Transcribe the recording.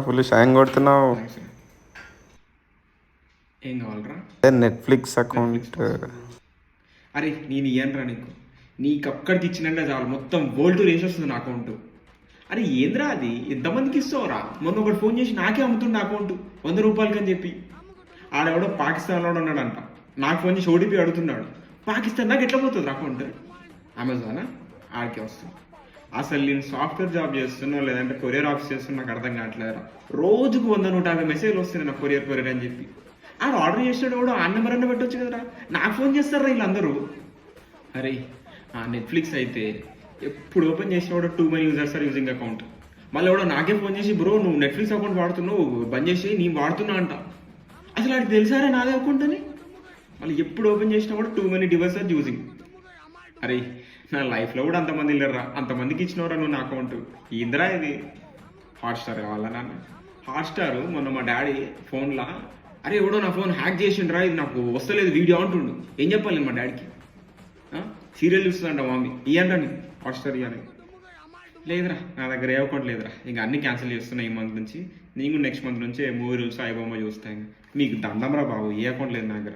Full shine కొడుతున్నావు. ఏం కావాలరా? Netflix account. అరే నేను ఇయ్యనరా నీకు అక్కడికి ఇచ్చినాక చాలు మొత్తం వరల్డ్ రేస్ వస్తుంది నా అకౌంట్. అరే ఏంద్రా అది, ఎంతమందికి ఇస్తావురా? మొన్న ఒకటి ఫోన్ చేసి నాకే అమ్ముతుండే అకౌంట్ 100 రూపాయలకి అని చెప్పి. ఆడెవడో పాకిస్తాన్లో ఉన్నాడంట, నాకు ఫోన్ చేసి ఓటీపీ అడుగుతున్నాడు. పాకిస్తాన్ నాకు ఎట్లా పోతుంది అకౌంట్? అమెజానా? ఆడికే వస్తుంది. అసలు నేను సాఫ్ట్వేర్ జాబ్ చేస్తున్నా లేదంటే కొరియర్ ఆఫీస్ చేస్తున్నా నాకు అర్థం కావట్లేదురా. రోజుకు 100-150 మెసేజ్లు వస్తున్నాయి నాకు కొరియర్ అని చెప్పి. ఆడు ఆర్డర్ చేసినాడు కూడా ఆ నెంబర్ అన్న పెట్టవచ్చు కదరా, నాకు ఫోన్ చేస్తారా వీళ్ళందరూ. అరే ఆ నెట్ఫ్లిక్స్ అయితే ఎప్పుడు ఓపెన్ చేసిన కూడా 2 many users are using account. మళ్ళీ ఎవడో నాకే ఫోన్ చేసి బ్రో నువ్వు నెట్ఫ్లిక్స్ అకౌంట్ వాడుతున్నావు బంద్ చేసి నేను వాడుతున్నా అంట. అసలు వాడికి తెలుసారా నాదే అకౌంట్ అని? మళ్ళీ ఎప్పుడు ఓపెన్ చేసినా కూడా 2 many డివైస్ ఆర్ యూజింగ్. అరే నా లైఫ్లో కూడా అంతమంది వెళ్ళరా, అంతమందికి ఇచ్చినవరా నువ్వు నా అకౌంట్. ఇందిరా ఇది హాట్స్టార్ కావాలా నాన్న? హాట్స్టార్ మొన్న మా డాడీ ఫోన్లో అరే ఎవడో నా ఫోన్ హ్యాక్ చేసిండ్రా, ఇది నాకు వస్తలేదు వీడియో అంటుండు. ఏం చెప్పాలి మా డాడీకి? సీరియల్ చూస్తుందంట మమ్మీ, ఇవ్వండి హాట్స్టార్ ఇవ్వాలి. లేదురా నా దగ్గర ఏ అకౌంట్ లేదురా, ఇంకా అన్ని క్యాన్సిల్ చేస్తున్నా ఈ మంత్ నుంచి. నేను నెక్స్ట్ మంత్ నుంచి మూవీ రూల్స్ ఐబొమ్మ చూస్తాను. మీకు దండం రా బాబు, ఏ అకౌంట్ లేదు నా దగ్గర.